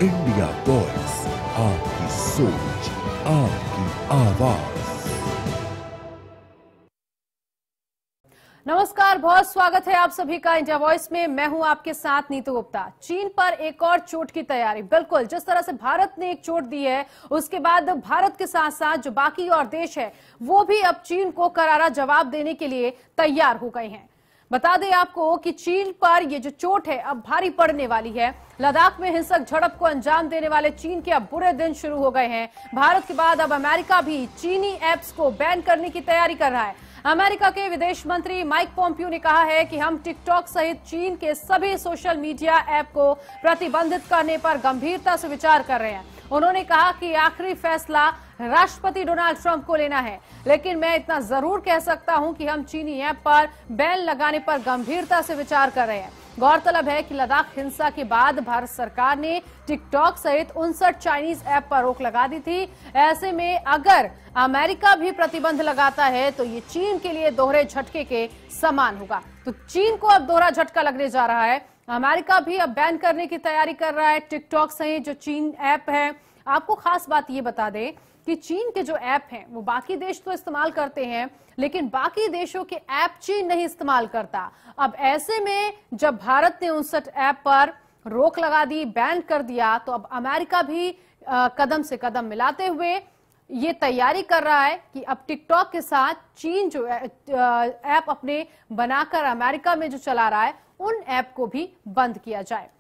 India voice, आपकी सोच, आपकी आवाज। नमस्कार, बहुत स्वागत है आप सभी का इंडिया वॉइस में। मैं हूं आपके साथ नीतू गुप्ता। चीन पर एक और चोट की तैयारी। बिल्कुल जिस तरह से भारत ने एक चोट दी है, उसके बाद भारत के साथ साथ जो बाकी और देश है वो भी अब चीन को करारा जवाब देने के लिए तैयार हो गए हैं। बता दें आपको कि चीन पर ये जो चोट है अब भारी पड़ने वाली है। लद्दाख में हिंसक झड़प को अंजाम देने वाले चीन के अब बुरे दिन शुरू हो गए हैं। भारत के बाद अब अमेरिका भी चीनी ऐप्स को बैन करने की तैयारी कर रहा है। अमेरिका के विदेश मंत्री माइक पोम्पियो ने कहा है कि हम टिकटॉक सहित चीन के सभी सोशल मीडिया ऐप को प्रतिबंधित करने पर गंभीरता से विचार कर रहे हैं। उन्होंने कहा कि आखिरी फैसला राष्ट्रपति डोनाल्ड ट्रंप को लेना है, लेकिन मैं इतना जरूर कह सकता हूं कि हम चीनी ऐप पर बैन लगाने पर गंभीरता से विचार कर रहे हैं। गौरतलब है कि लद्दाख हिंसा के बाद भारत सरकार ने टिकटॉक सहित 59 चाइनीज ऐप पर रोक लगा दी थी। ऐसे में अगर अमेरिका भी प्रतिबंध लगाता है तो ये चीन के लिए दोहरे झटके के समान होगा। तो चीन को अब दोहरा झटका लगने जा रहा है। अमेरिका भी अब बैन करने की तैयारी कर रहा है टिकटॉक सहित जो चीन ऐप है। आपको खास बात ये बता दें कि चीन के जो ऐप हैं वो बाकी देश तो इस्तेमाल करते हैं, लेकिन बाकी देशों के ऐप चीन नहीं इस्तेमाल करता। अब ऐसे में जब भारत ने 59 ऐप पर रोक लगा दी, बैन कर दिया, तो अब अमेरिका भी कदम से कदम मिलाते हुए ये तैयारी कर रहा है कि अब टिकटॉक के साथ चीन जो ऐप अपने बनाकर अमेरिका में जो चला रहा है उन ऐप को भी बंद किया जाए।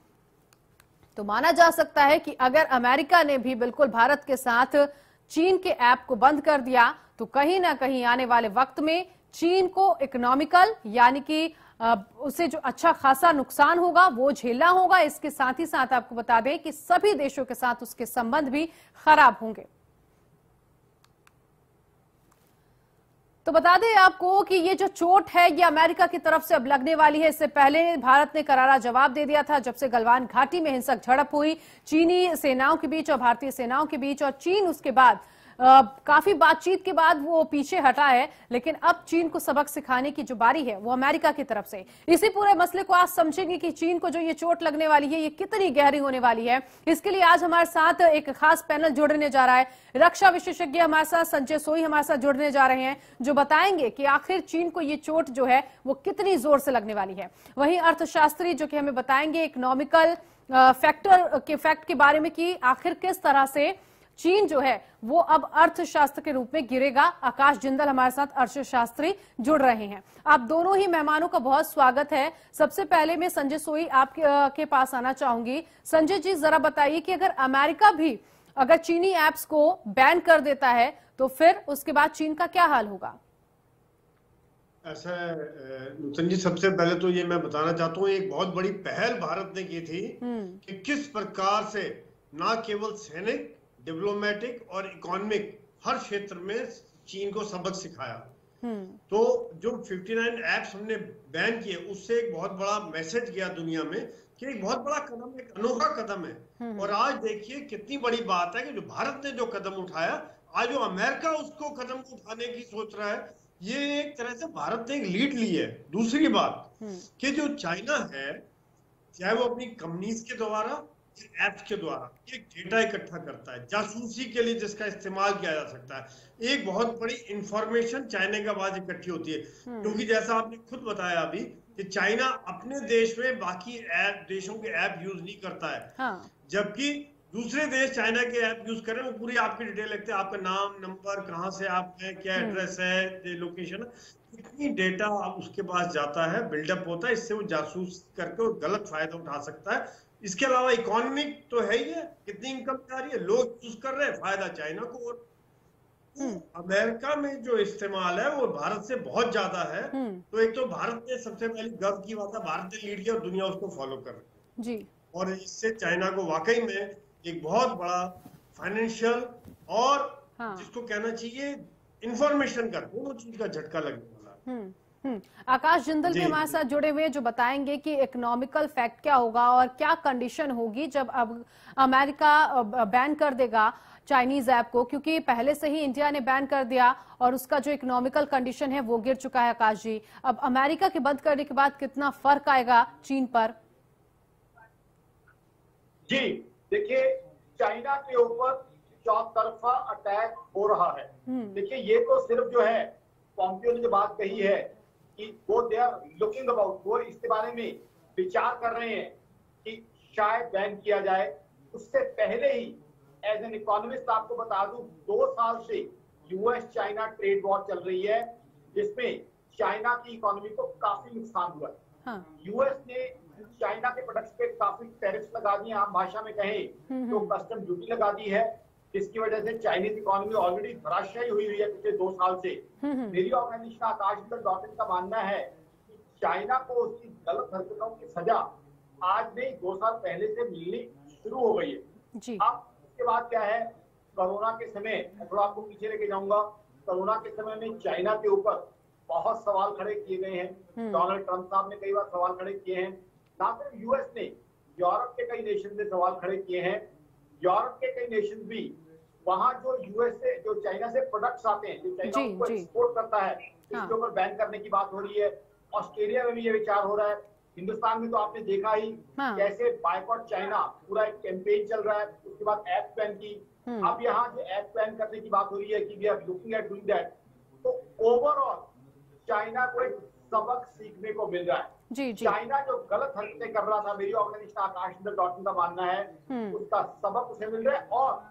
तो माना जा सकता है कि अगर अमेरिका ने भी बिल्कुल भारत के साथ चीन के ऐप को बंद कर दिया तो कहीं ना कहीं आने वाले वक्त में चीन को इकोनॉमिकल यानी कि उसे जो अच्छा खासा नुकसान होगा वो झेलना होगा। इसके साथ ही साथ आपको बता दें कि सभी देशों के साथ उसके संबंध भी खराब होंगे। तो बता दें आपको कि ये जो चोट है ये अमेरिका की तरफ से अब लगने वाली है। इससे पहले भारत ने करारा जवाब दे दिया था जब से गलवान घाटी में हिंसक झड़प हुई चीनी सेनाओं के बीच और भारतीय सेनाओं के बीच, और चीन उसके बाद काफी बातचीत के बाद वो पीछे हटा है। लेकिन अब चीन को सबक सिखाने की जो बारी है वो अमेरिका की तरफ से। इसी पूरे मसले को आज समझेंगे कि चीन को जो ये चोट लगने वाली है ये कितनी गहरी होने वाली है। इसके लिए आज हमारे साथ एक खास पैनल जुड़ने जा रहा है। रक्षा विशेषज्ञ हमारे साथ संजय सोई हमारे साथ जुड़ने जा रहे हैं, जो बताएंगे कि आखिर चीन को ये चोट जो है वो कितनी जोर से लगने वाली है। वहीं अर्थशास्त्री जो कि हमें बताएंगे इकोनॉमिकल फैक्ट के बारे में कि आखिर किस तरह से चीन जो है वो अब अर्थशास्त्र के रूप में गिरेगा। आकाश जिंदल हमारे साथ अर्थशास्त्री जुड़ रहे हैं। आप दोनों ही मेहमानों का बहुत स्वागत है। सबसे पहले मैं संजय सोई आपके पास आना चाहूंगी। संजय जी, जरा बताइए कि अगर अमेरिका भी अगर चीनी ऐप्स को बैन कर देता है तो फिर उसके बाद चीन का क्या हाल होगा? ऐसा नूतन जी, सबसे पहले तो ये मैं बताना चाहता हूँ, एक बहुत बड़ी पहल भारत ने की थी कि किस प्रकार से ना केवल सैनिक, डिप्लोमेटिक और इकोनॉमिक हर क्षेत्र में चीन को सबक सिखाया। तो जो 59 ऐप्स हमने बैन किए उससे एक बहुत बड़ा मैसेज गया दुनिया में कि एक बहुत बड़ा कदम, एक अनोखा कदम है। और आज देखिए कितनी बड़ी बात है कि जो भारत ने जो कदम उठाया, आज जो अमेरिका उसको कदम उठाने की सोच रहा है। ये एक तरह से भारत ने एक लीड ली है। दूसरी बात कि जो चाइना है, चाहे वो अपनी कंपनीज के द्वारा, ऐप्स के द्वारा एक डेटा इकट्ठा करता है जासूसी के लिए जिसका इस्तेमाल किया जा सकता है। एक बहुत बड़ी इंफॉर्मेशन चाइना के बाद इकट्ठी होती है, क्योंकि जैसा आपने खुद बताया अभी कि चाइना अपने देश में बाकी देशों के ऐप यूज नहीं करता है। हाँ। जबकि दूसरे देश चाइना के ऐप यूज करें, वो पूरी आपकी डिटेल लिखते हैं, आपका नाम, नंबर, कहाँ से आप हैं, क्या एड्रेस है, लोकेशन, इतनी डेटा उसके पास जाता है, बिल्डअप होता है। इससे वो जासूस करके वो गलत फायदा उठा सकता है। इसके अलावा इकोनॉमिक तो है ही है, कितनी इनकम जा रही है, लोग यूज कर रहे हैं, फायदा चाइना को। और अमेरिका में जो इस्तेमाल है वो भारत से बहुत ज्यादा है। तो एक तो भारत ने सबसे पहली गर्व की बात है, भारत ने लीड किया और दुनिया उसको फॉलो कर रही जी। और इससे चाइना को वाकई में एक बहुत बड़ा फाइनेंशियल और जिसको कहना चाहिए इंफॉर्मेशन का दोनों चीज का झटका लगने वाला है। आकाश जिंदल भी जी हमारे साथ जुड़े हुए हैं, जो बताएंगे कि इकोनॉमिकल फैक्ट क्या होगा और क्या कंडीशन होगी जब अब अमेरिका बैन कर देगा चाइनीज ऐप को, क्योंकि पहले से ही इंडिया ने बैन कर दिया और उसका जो इकोनॉमिकल कंडीशन है वो गिर चुका है। आकाश जी, अब अमेरिका के बंद करने के बाद कितना फर्क आएगा चीन पर? जी देखिए, चाइना के ऊपर चौतरफा अटैक हो रहा है। देखिए, ये तो सिर्फ जो है पॉम्पियो ने जो बात कही है कि वो दे आर लुकिंग अबाउट, वो इसके बारे में विचार कर रहे हैं कि शायद बैन किया जाए। उससे पहले ही एज एन इकोनॉमिस्ट आपको बता दूं, 2 साल से यूएस चाइना ट्रेड वॉर चल रही है, जिसमें चाइना की इकोनॉमी को काफी नुकसान हुआ है। हाँ। यूएस ने चाइना के प्रोडक्ट्स पे काफी टैरिफ्स लगा दिए, आम भाषा में कहें तो कस्टम ड्यूटी लगा दी है, जिसकी वजह से चाइनीज इकोनॉमी ऑलरेडी धराशायी हुई है पिछले 2 साल से। मेरी ऑर्गेनाइजेशन आकाश का मानना है कि चाइना को उसकी गलत हरकतों की सजा आज नहीं 2 साल पहले से मिलनी शुरू हो गई है। जी। अब इसके बाद क्या है, कोरोना के समय, मैं थोड़ा आपको पीछे लेके जाऊंगा, कोरोना के समय में चाइना के ऊपर बहुत सवाल खड़े किए गए हैं। डोनाल्ड ट्रंप साहब ने कई बार सवाल खड़े किए हैं, ना सिर्फ यूएस ने, यूरोप के कई नेशन ने सवाल खड़े किए हैं। यूरोप के कई नेशन भी, वहां जो यूएस से, जो चाइना से प्रोडक्ट्स आते हैं, जो चाइना उनको एक्सपोर्ट करता है, इसके ऊपर बैन करने की बात हो रही है। ऑस्ट्रेलिया में भी ये विचार हो रहा है। हिंदुस्तान में तो आपने देखा ही कैसे बायकॉट चाइना पूरा एक कैंपेन चल रहा है। उसके बाद ऐप बैन की, अब यहाँ जो ऐप बैन करने की बात हो रही है कि we are looking at doing that. तो ओवरऑल चाइना को एक सबक सीखने को मिल रहा है। जी जी। चाइना जो गलत हरकतें कर रहा था, मेरी ऑर्गेनाइजेशन आकाश का मानना है उसका सबक उसे मिल रहा है। और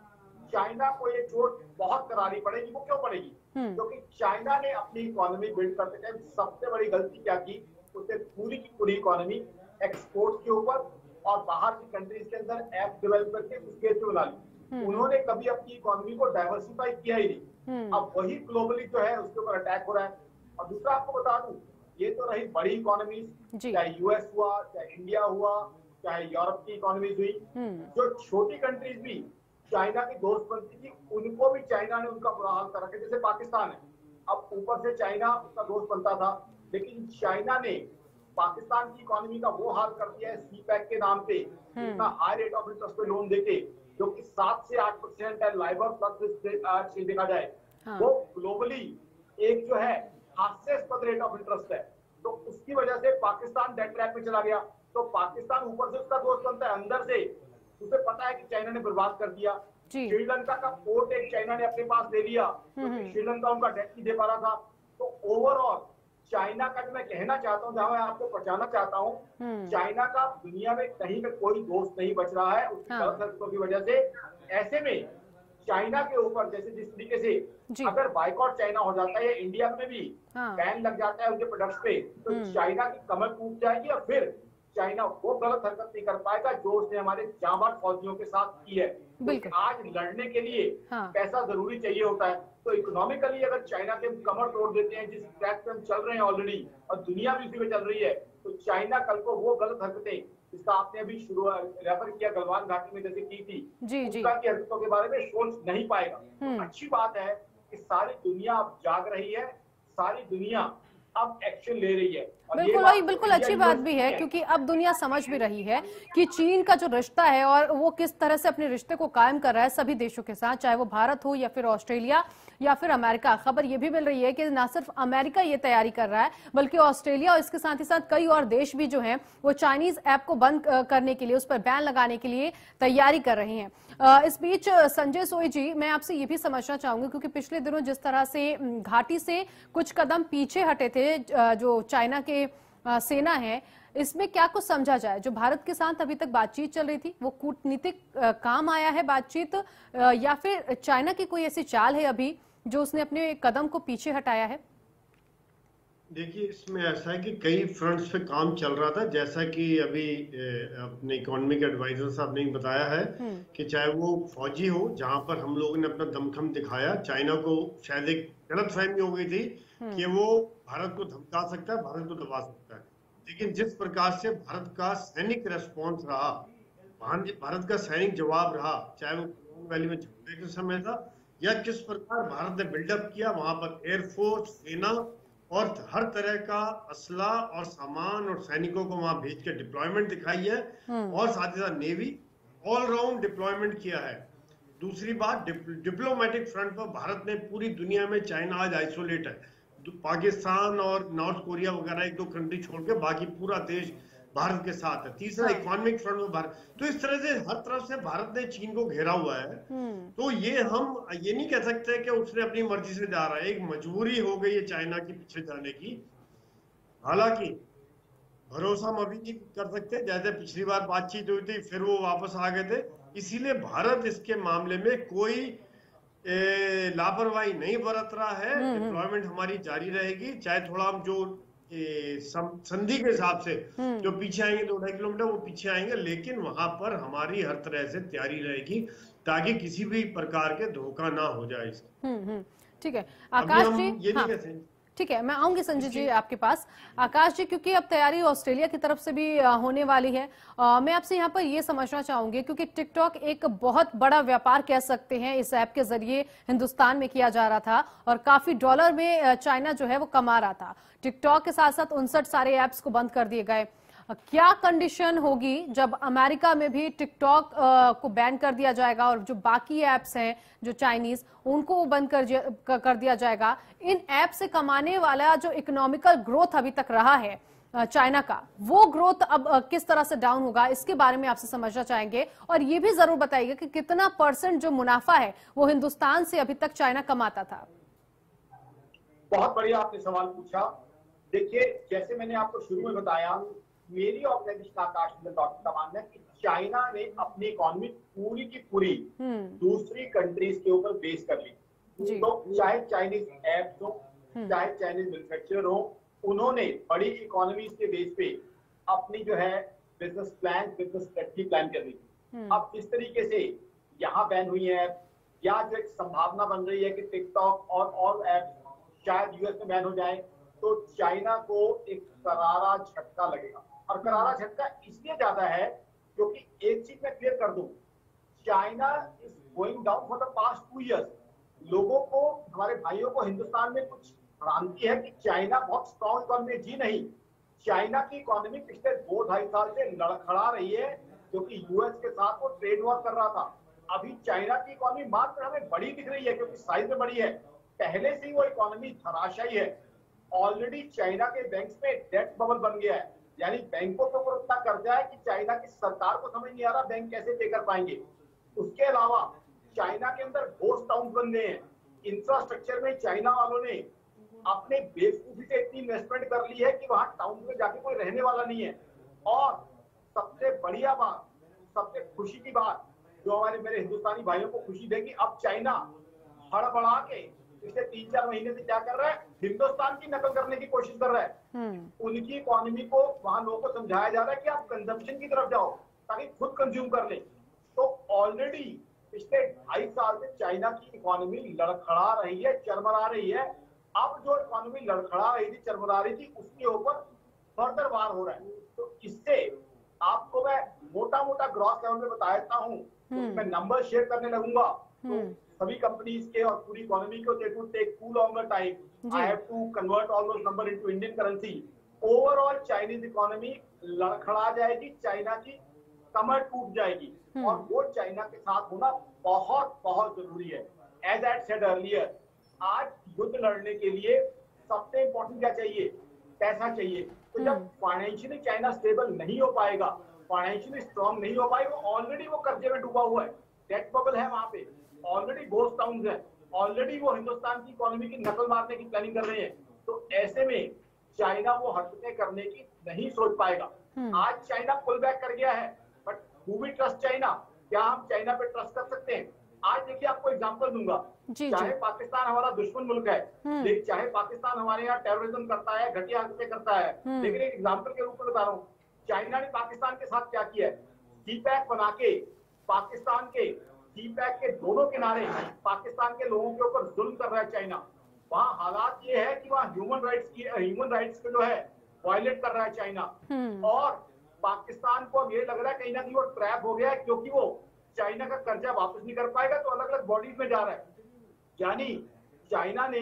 चाइना को ये चोट बहुत करारी पड़ेगी। वो क्यों पड़ेगी? क्योंकि चाइना ने अपनी इकोनॉमी बिल्ड करते टाइम सबसे बड़ी गलती क्या की, उसने पूरी की पूरी इकोनॉमी एक्सपोर्ट के ऊपर और बाहर की कंट्रीज के अंदर ऐप डेवलप करके उस बेस पे बना ली। उन्होंने कभी अपनी इकोनॉमी को डाइवर्सिफाई किया ही नहीं। अब वही ग्लोबली जो है उसके ऊपर अटैक हो रहा है। और दूसरा आपको बता दूं, ये तो रही बड़ी इकोनॉमीज, चाहे यूएस हुआ, चाहे इंडिया हुआ, चाहे यूरोप की इकोनॉमीज हुई। जो छोटी कंट्रीज भी चाइना की दोस्त बनती थी, उनको भी चाइना ने उनका बुरा हाल कर रखा। जैसे पाकिस्तान है, अब ऊपर से चाइना उसका दोस्त बनता था, लेकिन चाइना ने पाकिस्तान की इकोनॉमी का वो हाल कर दिया है सी पैक के नाम पे, इतना हाई रेट ऑफ इंटरेस्ट पे लोन देके, जो कि 7 से 8% है लाइबर प्लस से देखा जाए, वो ग्लोबली एक जो है हास्यास्पद रेट ऑफ इंटरेस्ट है। तो उसकी वजह से पाकिस्तान डेट ट्रैप में चला गया। तो पाकिस्तान ऊपर से उसका दोस्त बनता है, अंदर से उसे पता है कि चाइना ने बर्बाद कर दिया। श्रीलंका का पोर्ट एक चाइना ने अपने पास ले लिया, क्योंकि श्रीलंका उनका डेट नहीं दे पा रहा था। तो ओवरऑल चाइना का जो मैं कहना चाहता हूँ, जहां मैं आपको पहुंचाना चाहता हूँ, चाइना का दुनिया में कहीं पर कोई दोस्त नहीं बच रहा है उसकी गलत हरकतों की वजह से। ऐसे में चाइना के ऊपर जैसे जिस तरीके से अगर बाइकॉट चाइना हो जाता है या इंडिया में भी बैन लग जाता है उनके प्रोडक्ट्स पे, तो चाइना की कमर टूट जाएगी और फिर चाइना वो गलत हरकत नहीं कर पाएगा जो उसने हमारे जांबाज फौजियों के साथ की है। तो आज लड़ने के लिए पैसा जरूरी चाहिए होता है। तो इकोनॉमिकली अगर चाइना के कमर तोड़ देते हैं, जिस ट्रैक पे हम चल रहे हैं ऑलरेडी, और दुनिया भी उसी में चल रही है, तो चाइना कल को वो गलत हरकतें जिसका आपने अभी शुरू रेफर किया गलवान घाटी में जैसे की थी, की हरकतों के बारे में सोच नहीं पाएगा। तो अच्छी बात है कि सारी दुनिया अब जाग रही है, सारी दुनिया अब एक्शन ले रही है। बिल्कुल, वही बिल्कुल अच्छी बात भी है, क्योंकि अब दुनिया समझ भी रही है कि चीन का जो रिश्ता है और वो किस तरह से अपने रिश्ते को कायम कर रहा है सभी देशों के साथ, चाहे वो भारत हो या फिर ऑस्ट्रेलिया या फिर अमेरिका। खबर ये भी मिल रही है कि न सिर्फ अमेरिका ये तैयारी कर रहा है, बल्कि ऑस्ट्रेलिया और इसके साथ ही साथ कई और देश भी जो हैं वो चाइनीज ऐप को बंद करने के लिए, उस पर बैन लगाने के लिए तैयारी कर रहे हैं। इस बीच संजय सोई जी, मैं आपसे ये भी समझना चाहूंगी, क्योंकि पिछले दिनों जिस तरह से घाटी से कुछ कदम पीछे हटे थे जो चाइना के सेना है, इसमें क्या कुछ समझा जाए? जो भारत के साथ अभी तक बातचीत चल रही थी वो कूटनीतिक काम आया है बातचीत, या फिर चाइना की कोई ऐसी चाल है अभी जो उसने अपने कदम को पीछे हटाया है? देखिए, इसमें ऐसा है कि कई फ्रंट्स पे काम चल रहा था, जैसा कि अभी अपने इकोनॉमिक एडवाइजर साहब ने बताया है कि चाहे वो फौजी हो, जहां पर हम लोगों ने अपना दमखम दिखाया, चाइना को शायद एक गलतफहमी हो गई थी कि वो भारत को धमका सकता है, भारत को दबा सकता है। लेकिन जिस प्रकार से भारत का सैनिक रेस्पॉन्स रहा, भारत का सैनिक जवाब रहा, चाहे वो वैली में झगड़े के समय था या किस प्रकार भारत ने बिल्डअप किया, वहां पर एयरफोर्स, सेना और हर तरह का असला और सामान और सैनिकों को वहां भेज के डिप्लॉयमेंट दिखाई है, और साथ ही साथ नेवी ऑलराउंड डिप्लॉयमेंट किया है। दूसरी बात, डिप्लोमेटिक फ्रंट पर भारत ने पूरी दुनिया में, चाइना आज आइसोलेट है, पाकिस्तान और नॉर्थ कोरिया वगैरह एक दो कंट्री छोड़ के बाकी पूरा देश भारत के साथ है। तीसरा, इकोनॉमिक फ्रंट में भारत, तो इस तरह से हर तरफ से भारत ने चीन को घेरा हुआ है। तो ये हम ये नहीं कह सकते कि उसने अपनी मर्जी से जा रहा है, एक मजबूरी हो गई है चाइना के पीछे जाने की। हालांकि भरोसा हम अभी नहीं कर सकते, जैसे पिछली बार बातचीत हुई थी फिर वो वापस आ गए थे, इसीलिए भारत इसके मामले में कोई लापरवाही नहीं बरत रहा है। डिप्लॉयमेंट हमारी जारी रहेगी, चाहे थोड़ा हम जो संधि के हिसाब से जो पीछे आएंगे 2-2.5 किलोमीटर वो पीछे आएंगे, लेकिन वहां पर हमारी हर तरह से तैयारी रहेगी ताकि किसी भी प्रकार के धोखा ना हो जाए। ठीक है आकाश जी, ये नहीं कहते। ठीक है, मैं आऊंगी संजय जी आपके पास। आकाश जी, क्योंकि अब तैयारी ऑस्ट्रेलिया की तरफ से भी होने वाली है, मैं आपसे यहाँ पर ये समझना चाहूंगी, क्योंकि टिकटॉक एक बहुत बड़ा व्यापार कह सकते हैं इस ऐप के जरिए हिंदुस्तान में किया जा रहा था और काफी डॉलर में चाइना जो है वो कमा रहा था। टिकटॉक के साथ साथ 59 सारे ऐप्स को बंद कर दिए गए। क्या कंडीशन होगी जब अमेरिका में भी टिकटॉक को बैन कर दिया जाएगा और जो बाकी ऐप्स हैं जो चाइनीज, उनको बंद कर दिया जाएगा? इन ऐप से कमाने वाला जो इकोनॉमिकल ग्रोथ अभी तक रहा है चाइना का, वो ग्रोथ अब किस तरह से डाउन होगा, इसके बारे में आपसे समझना चाहेंगे। और ये भी जरूर बताइएगा कि कितना % जो मुनाफा है वो हिंदुस्तान से अभी तक चाइना कमाता था। बहुत बढ़िया आपने सवाल पूछा। देखिए, जैसे मैंने आपको शुरू में बताया, मेरी ऑर्गेनाइजेशन आकाश डॉक्टर का मानना है कि चाइना ने अपनी इकोनॉमी पूरी की पूरी दूसरी कंट्रीज के ऊपर बेस कर ली। तो चाहे चाइनीज ऐप्स हो, चाहे चाइनीज मैन्युफैक्चरर हो, उन्होंने बड़ी इकोनॉमीज के बेस पे अपनी जो है बिजनेस स्ट्रेटजी प्लान कर ली। अब इस तरीके से यहाँ बैन हुई है, या जो एक संभावना बन रही है कि टिकटॉक और ऐप्स शायद यूएस में बैन हो जाए, तो चाइना को एक करारा झटका लगेगा। और करारा झटका इसलिए ज्यादा है क्योंकि एक चीज मैं क्लियर कर दूं, China is going down for the past 2 years. लोगों को, हमारे भाइयों को हिंदुस्तान में कुछ भ्रांति है कि चाइना बहुत स्ट्रॉन्ग इकोनॉमी, जी नहीं। चाइना की इकोनॉमी पिछले 2-2.5 साल से लड़खड़ा रही है क्योंकि यूएस के साथ वो ट्रेड वॉर कर रहा था। अभी चाइना की इकोनॉमी मात्र हमें बड़ी दिख रही है क्योंकि साइज में बड़ी है, पहले से ही वो इकोनॉमी धराशायी है। ऑलरेडी चाइना के बैंक्स में डेट बबल बन गया है, यानी बैंकों के ऊपर उतना कर्जा है कि चाइना की सरकार को समझ नहीं आ रहा बैंक कैसे पे कर पाएंगे। उसके अलावा चाइना के अंदर घोस्ट टाउन बन गए हैं। इंफ्रास्ट्रक्चर में चाइना वालों ने अपने बेवकूफी से इतनी इन्वेस्टमेंट कर ली है कि वहां टाउन में जाके कोई रहने वाला नहीं है। और सबसे बढ़िया बात, सबसे खुशी की बात जो हमारे मेरे हिंदुस्तानी भाइयों को खुशी देगी, अब चाइना हड़बड़ा के पिछले 3-4 महीने से क्या कर रहा है, हिंदुस्तान की नकल करने की कोशिश कर रहा है। उनकी इकोनॉमी को वहां लोगों को समझाया जा रहा है कि आप कंजम्पशन की तरफ जाओ ताकि खुद कंज्यूम कर ले। तो ऑलरेडी पिछले 2.5 साल से चाइना की इकोनॉमी लड़खड़ा रही है, चरमरा रही है। अब जो इकोनॉमी लड़खड़ा रही थी, चरमरा रही थी, उसके ऊपर फर्दर वार हो रहा है। तो इससे आपको मैं मोटा मोटा ग्रॉस लेवल में बता देता हूँ, तो मैं नंबर शेयर करने लगूंगा तो सभी कंपनीज के और पूरी इकोनॉमी को it would take too longer time. I have to convert all those numbers into Indian currency. Overall Chinese economy लड़खड़ा जाएगी, चाइना की कमर टूट जाएगी, और वो चाइना के साथ होना बहुत बहुत जरूरी है। एज आई सेड अर्लियर, आज युद्ध लड़ने के लिए सबसे इंपॉर्टेंट क्या चाहिए? पैसा चाहिए। तो जब फाइनेंशियली चाइना स्टेबल नहीं हो पाएगा, फाइनेंशियली स्ट्रॉन्ग नहीं हो पाएगा, ऑलरेडी वो कर्जे में डूबा हुआ है, डेट बबल है वहां पे, ऑलरेडी घोस्ट टाउन्स है, ऑलरेडी वो हिंदुस्तान की इकोनॉमी की नकल मारने की प्लानिंग कर रहे हैं। तो ऐसे में चाइना वो हरकतें करने की नहीं सोच पाएगा। आज चाइना पुल बैक कर गया है, but who we trust China? क्या हम चाइना पे ट्रस्ट कर सकते हैं? आज देखिए, आपको एग्जांपल दूंगा। चाहे पाकिस्तान हमारा दुश्मन मुल्क है, लेकिन चाहे पाकिस्तान हमारे यहाँ टेररिज्म करता है, घटिया हरकतें करता है, लेकिन एक एग्जाम्पल के रूप में बता रहा हूँ, चाइना ने पाकिस्तान के साथ क्या किया है? सीपैक बना के पाकिस्तान के सीपैक के दोनों किनारे पाकिस्तान के लोगों के ऊपर जुल्म कर रहा है चाइना। वहाँ हालात ये है कि वहाँ ह्यूमन राइट्स को जो है वायलेट कर रहा है चाइना। और पाकिस्तान को अब ये लग रहा है कहीं ना कहीं वो ट्रैप हो गया है, क्योंकि वो चाइना का कर्जा वापस नहीं कर पाएगा, तो अलग अलग बॉडीज में जा रहा है। यानी चाइना ने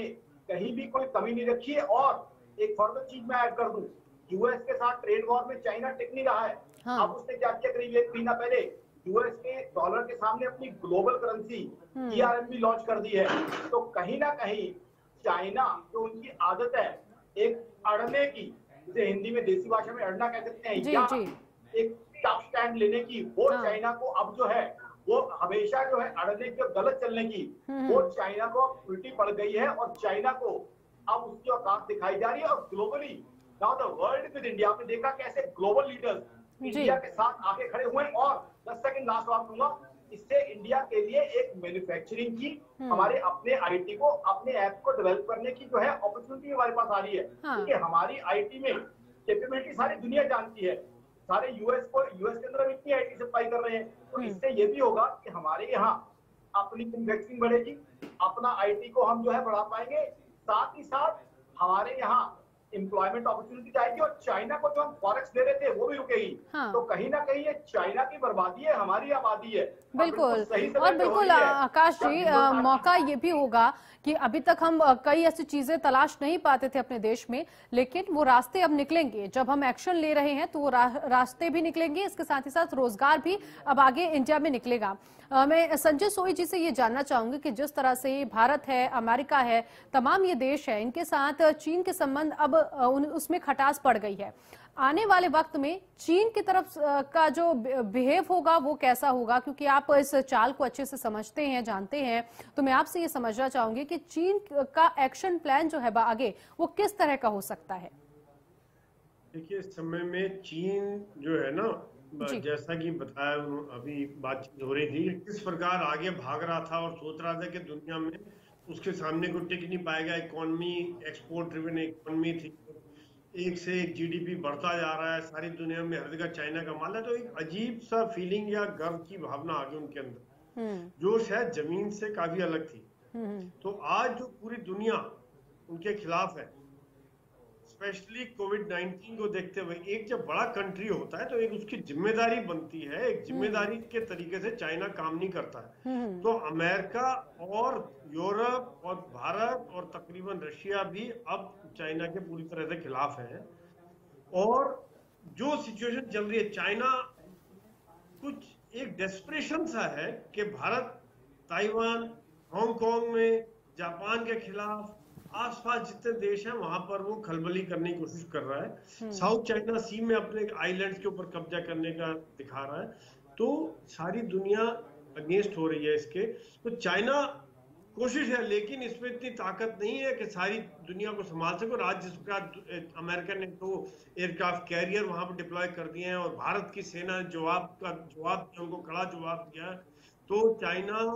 कहीं भी कोई कमी नहीं रखी है, और एक फर्दर चीज मैं ऐड कर दूं, यूएस के साथ ट्रेड वॉर में चाइना टिक नहीं रहा है। हाँ। अब उसने क्या किया, करीब 1 महीना पहले यूएस के डॉलर के सामने अपनी ग्लोबल करेंसी ERMB लॉन्च कर दी है। तो कहीं ना कहीं चाइना, जो उनकी आदत है एक अड़ने की, जिसे हिंदी में देसी भाषा में अड़ना कह सकते हैं, या एक टफ स्टैंड लेने की, वो चाइना को अब जो है वो हमेशा जो है अड़ने की और गलत चलने की, वो चाइना को अब उल्टी पड़ गई है और चाइना को अब उसकी औकात दिखाई जा रही है। और globally now the world with India, आपने देखा कैसे ग्लोबल लीडर्स इंडिया के साथ आगे खड़े हुए हैं। और 10 सेकंड लास्ट बात दूंगा, इससे इंडिया के लिए एक मैन्युफैक्चरिंग की, हमारे अपने आईटी को, अपने ऐप को डेवलप करने की जो है अपॉर्चुनिटी हमारे पास आ रही है। क्योंकि हमारी आईटी में कैपेबिलिटी सारी दुनिया जानती है, सारे यूएस के अंदर हम इतनी आईटी सप्लाई कर रहे हैं। तो इससे ये भी होगा कि हमारे यहाँ अपनी मैन्युफैक्चरिंग बढ़ेगी, अपना आईटी को हम जो है बढ़ा पाएंगे, साथ ही साथ हमारे यहाँ एम्प्लॉयमेंट अपॉर्चुनिटी आएगी और चाइना को जो हम फॉरेक्स दे रहे थे वो भी रुकेगी। तो कहीं ना कहीं ये चाइना की बर्बादी है, हमारी आबादी है। बिल्कुल। और बिल्कुल आकाश जी, मौका ये भी होगा कि अभी तक हम कई ऐसी चीजें तलाश नहीं पाते थे अपने देश में, लेकिन वो रास्ते अब निकलेंगे। जब हम एक्शन ले रहे हैं तो वो रास्ते भी निकलेंगे, इसके साथ ही साथ रोजगार भी अब आगे इंडिया में निकलेगा। मैं संजय सोई जी से ये जानना चाहूंगी कि जिस तरह से भारत है, अमेरिका है, तमाम ये देश है, इनके साथ चीन के संबंध अब उसमें खटास पड़ गई है। आने वाले वक्त में चीन की तरफ का जो बिहेव होगा वो कैसा होगा, क्योंकि आप इस चाल को अच्छे से समझते हैं, जानते हैं, तो मैं आपसे ये समझना चाहूंगी कि चीन का एक्शन प्लान जो है आगे वो किस तरह का हो सकता है। देखिए, इस समय में चीन जो है ना, जैसा कि बताया अभी बातचीत हो रही थी, किस प्रकार आगे भाग रहा था और सोच रहा था कि दुनिया में उसके सामने कोई टिक नहीं पाएगा। इकोनॉमी एक्सपोर्ट ड्रिवन इकोनॉमी थी, एक से एक जीडीपी बढ़ता जा रहा है, सारी दुनिया में हर जगह चाइना का माल है। तो एक अजीब सा फीलिंग या गर्व की भावना आ गई उनके अंदर, जो शायद जमीन से काफी अलग थी। तो आज जो पूरी दुनिया उनके खिलाफ है, स्पेशली कोविड-19 को देखते हुए, एक जब बड़ा कंट्री होता है तो एक उसकी जिम्मेदारी बनती है, एक जिम्मेदारी के तरीके से चाइना काम नहीं करता है। तो अमेरिका और यूरोप और भारत और तकरीबन रशिया भी अब चाइना के पूरी तरह से खिलाफ है। और जो सिचुएशन चल रही है, चाइना कुछ एक डेस्परेशन सा है कि भारत, ताइवान, हांगकांग में, जापान के खिलाफ, आसपास जितने देश हैं वहां पर वो खलबली करने की कोशिश कर रहा है। साउथ चाइना सी में अपने आइलैंड्स के ऊपर कब्जा करने का दिखा रहा है। तो सारी दुनिया अगेंस्ट हो रही है इसके। तो चाइना कोशिश है, लेकिन इसमें इतनी ताकत नहीं है कि सारी दुनिया को संभाल सके। और आज जिस प्रकार अमेरिका ने तो एयरक्राफ्ट कैरियर वहां पर डिप्लॉय कर दिए हैं और भारत की सेना ने जवाब उनको कड़ा जवाब दिया है। तो चाइना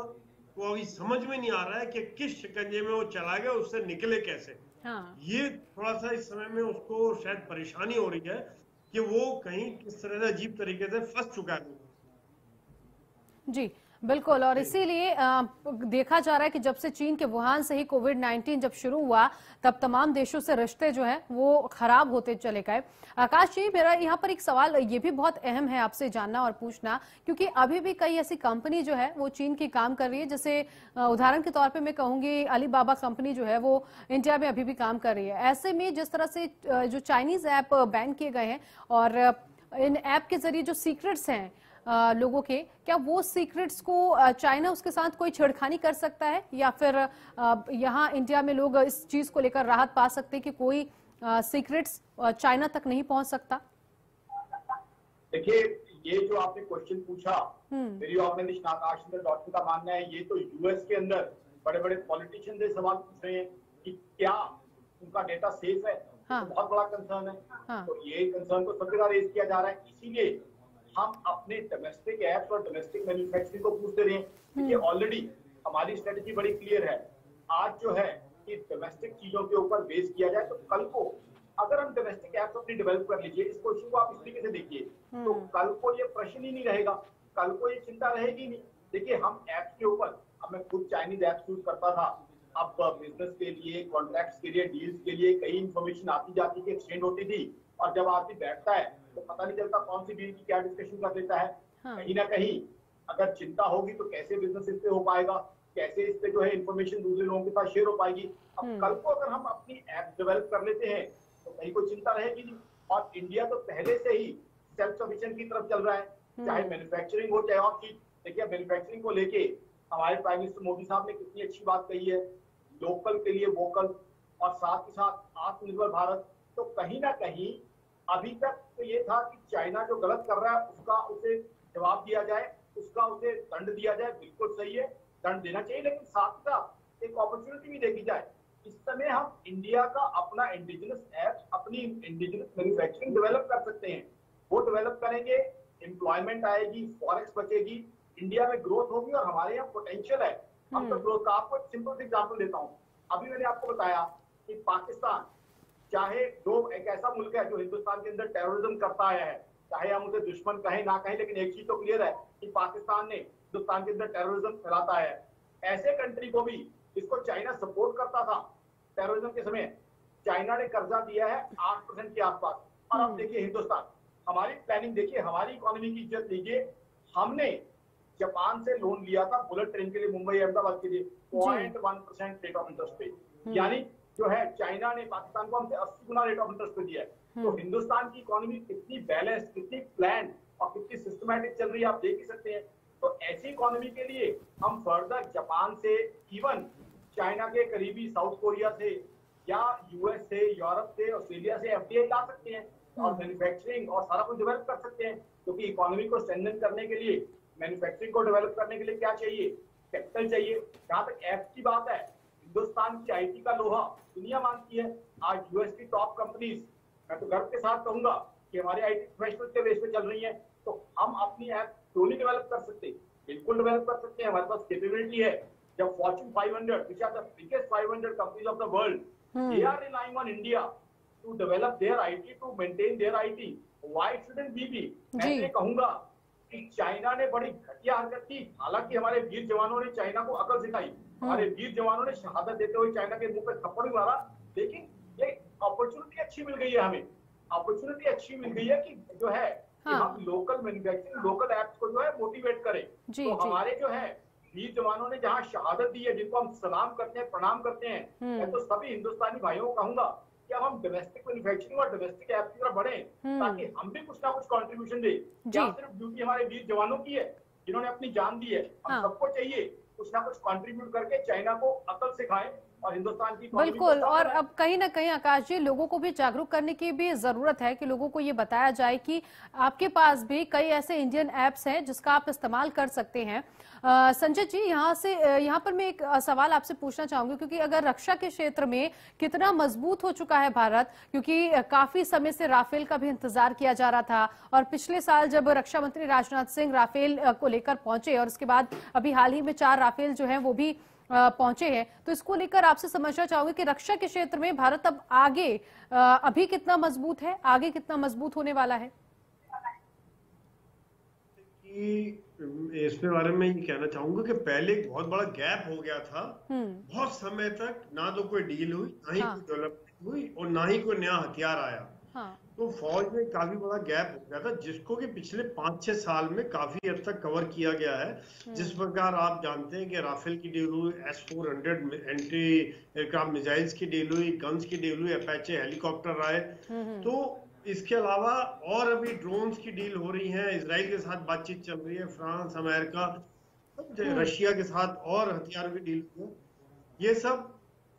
को अभी समझ में नहीं आ रहा है कि किस शिकंजे में वो चला गया, उससे निकले कैसे। ये थोड़ा सा इस समय में उसको शायद परेशानी हो रही है कि वो कहीं किस तरह से अजीब तरीके से फंस चुका है। जी बिल्कुल। और इसीलिए देखा जा रहा है कि जब से चीन के वुहान से ही कोविड-19 जब शुरू हुआ, तब तमाम देशों से रिश्ते जो है वो खराब होते चले गए। आकाश जी, मेरा यहाँ पर एक सवाल ये भी बहुत अहम है आपसे जानना और पूछना, क्योंकि अभी भी कई ऐसी कंपनी जो है वो चीन की काम कर रही है। जैसे उदाहरण के तौर पे मैं कहूंगी अलीबाबा कंपनी जो है वो इंडिया में अभी भी काम कर रही है। ऐसे में जिस तरह से जो चाइनीज ऐप बैन किए गए हैं और इन ऐप के जरिए जो सीक्रेट्स हैं लोगों के, क्या वो सीक्रेट्स को चाइना उसके साथ कोई छेड़खानी कर सकता है, या फिर यहाँ इंडिया में लोग इस चीज को लेकर राहत पा सकते हैं कि कोई सीक्रेट्स चाइना तक नहीं पहुंच सकता? देखिए, ये जो आपने क्वेश्चन पूछा, मेरी ऑर्गेनाइजेशन आकाश का मानना है ये तो यूएस के अंदर बड़े बड़े पॉलिटिशियन से सवाल पूछ रहे हैं कि क्या उनका डेटा सेफ है। तो बहुत बड़ा कंसर्न है। तो ये कंसर्न को सबसे ज्यादा रेज किया जा रहा है। इसीलिए हम अपने डोमेस्टिक एप्स और डोमेस्टिक मैन्युफैक्चरिंग को पूछते रहे। देखिए, ऑलरेडी हमारी स्ट्रेटेजी बड़ी क्लियर है। आज जो है कि डोमेस्टिक चीजों के ऊपर बेस किया जाए, तो कल को अगर हम डोमेस्टिक एप्स अपनी डेवलप कर लीजिए, इस क्वेश्चन को आप इस तरीके से देखिए, तो कल को ये प्रश्न ही नहीं रहेगा, कल को ये चिंता रहेगी नहीं। देखिए, हम एप्स के ऊपर, अब मैं खुद चाइनीज एप्स यूज करता था, अब बिजनेस के लिए, कॉन्ट्रैक्ट्स के लिए, डील्स के लिए कई इंफॉर्मेशन आती जाती थी, एक्सचेंज होती थी, और जब आदमी बैठता है तो पता नहीं चलता कौन सी डील की क्या डिस्कशन कर लेता है। कहीं ना कहीं अगर चिंता होगी तो कैसे बिजनेस इस पे हो पाएगा, कैसे इस पे जो है इन्फॉर्मेशन दूसरे लोगों के पास शेयर हो पाएगी। अब कल को अगर हम अपनी ऐप डेवलप कर लेते हैं तो कहीं कोई चिंता रहेगी नहीं। और इंडिया तो पहले से ही सेल्फ सफिशिएंट की तरफ चल रहा है, चाहे मैन्युफैक्चरिंग हो चाहे और चीज। देखिए मैन्युफैक्चरिंग को लेके हमारे प्राइम मिनिस्टर मोदी साहब ने कितनी अच्छी बात कही है, लोकल के लिए वोकल, और साथ ही साथ आत्मनिर्भर भारत। तो कहीं ना कहीं अभी तक तो ये था कि चाइना जो गलत कर रहा है उसका उसे जवाब दिया जाए, उसका उसे दंड दिया जाए, बिल्कुल सही है, दंड देना चाहिए, लेकिन साथ ही साथ एक अपॉर्चुनिटी भी देखी जाए। इस समय हम इंडिया का अपना इंडिजिनस एप्स, अपनी इंडिजिनस मैन्युफैक्चरिंग डेवलप कर सकते हैं। वो डेवलप करेंगे, एम्प्लॉयमेंट आएगी, फॉरेक्स बचेगी, इंडिया में ग्रोथ होगी और हमारे यहाँ पोटेंशियल है अब तो ग्रोथ का। आपको एक सिंपल एग्जाम्पल देता हूँ। अभी मैंने आपको बताया कि पाकिस्तान चाहे एक ऐसा मुल्क है जो हिंदुस्तान के अंदर टेररिज्म करता आया है, चाहे हम उसे दुश्मन कहें ना कहें, लेकिन एक चीज तो क्लियर है कि पाकिस्तान ने हिंदुस्तान के अंदर टेररिज्म फैलाता है। ऐसे कंट्री को भी, इसको चाइना सपोर्ट करता था टेररिज्म के समय, चाइना ने कर्जा दिया है 8% के आसपास। और अब देखिए हिंदुस्तान, हमारी प्लानिंग देखिए, हमारी इकोनॉमी की इज्जत लीजिए। हमने जापान से लोन लिया था बुलेट ट्रेन के लिए, मुंबई अहमदाबाद के लिए 0.1% रेट ऑफ इंटरेस्ट पे, यानी जो है चाइना ने पाकिस्तान को हमसे 80 गुना रेट ऑफ इंटरेस्ट पे दिया है। तो हिंदुस्तान की इकोनॉमी कितनी बैलेंस, कितनी प्लान और कितनी सिस्टमैटिक चल रही है आप देख ही सकते हैं। तो ऐसी इकोनॉमी के लिए हम फर्दर जापान से, इवन चाइना के करीबी साउथ कोरिया से या यूएस से, यूरोप से, ऑस्ट्रेलिया से एफडीआई ला सकते हैं और मैन्युफैक्चरिंग और सारा कुछ डेवलप कर सकते हैं। क्योंकि इकोनॉमी को स्ट्रेंथन करने के लिए, मैन्युफैक्चरिंग को डेवलप करने के लिए क्या चाहिए? कैपिटल चाहिए। जहां तक एप्स की बात है, हिंदुस्तान की आईटी का लोहा दुनिया मांगती है। आज यूएस की टॉप कंपनीज, मैं तो गर्व के साथ कहूंगा कि हमारी आईटी प्रोफेशनल के बेस पे चल रही है। तो हम अपनी ऐप क्यों नहीं डेवलप कर सकते? बिल्कुल डेवलप कर सकते हैं, हमारे पास कैपेबिलिटी है। जब Fortune 500, which are the biggest 500 companies of the world, they are relying on India to develop their IT, to maintain their IT. Why shouldn't we be? मैं ये कहूंगा कि चाइना ने बड़ी घटिया हरकत की। हालांकि हमारे वीर जवानों ने चाइना को अकल सिखाई, हमारे वीर जवानों ने शहादत देते हुए चाइना के मुंह पे थप्पड़ भी मारा। लेकिन ये अपॉर्चुनिटी अच्छी मिल गई है, हमें अपॉर्चुनिटी अच्छी मिल गई है कि जो है कि हम लोकल मैन्युफैक्चरिंग, लोकल एप्स को जो है मोटिवेट करें। तो हमारे जो है वीर जवानों ने जहाँ शहादत दी है, जिनको हम सलाम करते हैं, प्रणाम करते हैं, मैं तो सभी हिंदुस्तानी भाइयों को कहूंगा कि अब हम डोमेस्टिक मैन्युफैक्चरिंग और डोमेस्टिक ऐप की तरफ बढ़े, ताकि हम भी कुछ ना कुछ कंट्रीब्यूशन दें। क्या सिर्फ ड्यूटी हमारे वीर जवानों की है जिन्होंने अपनी जान दी है? हम सबको चाहिए कुछ ना कुछ कंट्रीब्यूट करके चाइना को अकल सिखाएं और हिंदुस्तान की। बिल्कुल, और अब कहीं ना कहीं आकाश जी, लोगों को भी जागरूक करने की भी जरूरत है कि लोगों को ये बताया जाए कि आपके पास भी कई ऐसे इंडियन एप्स हैं जिसका आप इस्तेमाल कर सकते हैं। संजय जी, यहाँ पर मैं एक सवाल आपसे पूछना चाहूंगी, क्योंकि अगर रक्षा के क्षेत्र में कितना मजबूत हो चुका है भारत, क्योंकि काफी समय से राफेल का भी इंतजार किया जा रहा था, और पिछले साल जब रक्षा मंत्री राजनाथ सिंह राफेल को लेकर पहुंचे और उसके बाद अभी हाल ही में 4 राफेल जो है वो भी पहुंचे हैं, तो इसको लेकर आपसे समझना चाहूंगी कि रक्षा के क्षेत्र में भारत अब आगे अभी कितना मजबूत है, आगे कितना मजबूत होने वाला है? इसके बारे में ये कहना चाहूंगा कि पहले एक बहुत बड़ा गैप हो गया था। बहुत समय तक ना तो कोई डील हुई, ना ही कोई डेवलपमेंट हुई और ना ही कोई नया हथियार आया। तो फौज में काफी बड़ा गैप हो गया था, जिसको कि पिछले 5-6 साल में काफी हद तक कवर किया गया है। जिस प्रकार आप जानते हैं कि राफेल की डील हुई, S-400 एंटी एयरक्राफ्ट मिसाइल्स की डील हुई, गन्स की डील हुई, अपाचे हेलीकॉप्टर आए। तो इसके अलावा और अभी ड्रोन्स की डील हो रही है, इजराइल के साथ बातचीत चल रही है, फ्रांस, अमेरिका, रशिया के साथ और हथियारों की डील हुई है। ये सब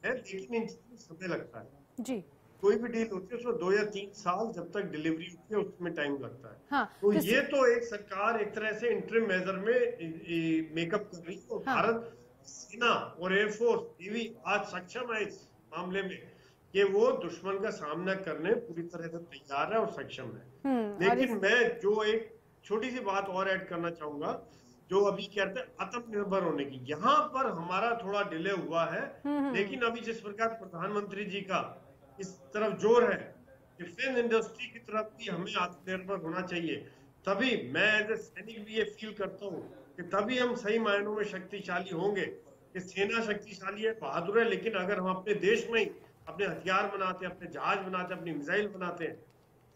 है, लेकिन इन चीजों में समय लगता है जी। कोई भी डील होती है उसमें 2 या 3 साल जब तक डिलीवरी होती है उसमें टाइम लगता है। तो ये तो एक सरकार एक तरह से इंटरिम मेजर में मेकअप कर रही है। और भारत सेना और एयरफोर्स, नेवी आज सक्षम है इस मामले में कि वो दुश्मन का सामना करने पूरी तरह से तैयार है और सक्षम है। लेकिन मैं जो एक छोटी सी बात और ऐड करना चाहूंगा, जो अभी कहते हैं आत्मनिर्भर होने की, यहाँ पर हमारा थोड़ा डिले हुआ है। लेकिन अभी जिस प्रकार प्रधानमंत्री जी का इस तरफ जोर है, डिफेंस इंडस्ट्री की तरफ भी हमें आत्मनिर्भर होना चाहिए। तभी मैं एज ए सैनिक भी ये फील करता हूँ कि तभी हम सही मायनों में शक्तिशाली होंगे। कि सेना शक्तिशाली है, बहादुर है, लेकिन अगर हम अपने देश में ही अपने हथियार बनाते हैं, अपने जहाज बनाते हैं, अपनी मिसाइल बनाते हैं,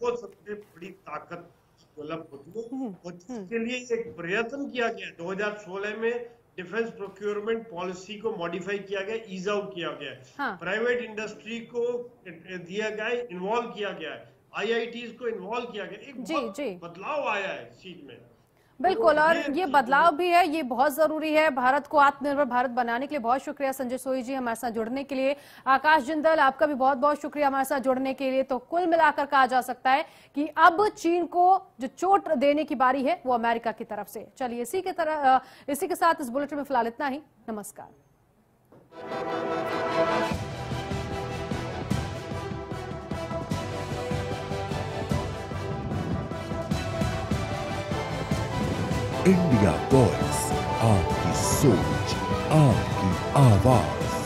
वो सबसे बड़ी ताकत डेवलप होती है। और इसके लिए एक प्रयत्न किया गया 2016 में डिफेंस प्रोक्योरमेंट पॉलिसी को मॉडिफाई किया गया, ईज आउट किया गया है। हाँ। प्राइवेट इंडस्ट्री को दिया गया है, इन्वॉल्व किया गया है, आईआईटीज को इन्वॉल्व किया गया, एक बहुत बदलाव आया है इस चीज में। बिल्कुल, और ये बदलाव भी है, ये बहुत जरूरी है भारत को आत्मनिर्भर भारत बनाने के लिए। बहुत शुक्रिया संजय सोई जी हमारे साथ जुड़ने के लिए। आकाश जिंदल, आपका भी बहुत बहुत शुक्रिया हमारे साथ जुड़ने के लिए। तो कुल मिलाकर कहा जा सकता है कि अब चीन को जो चोट देने की बारी है वो अमेरिका की तरफ से। चलिए इसी के साथ इस बुलेटिन में फिलहाल इतना ही। नमस्कार। इंडिया वॉइस, आपकी सोच, आपकी आवाज।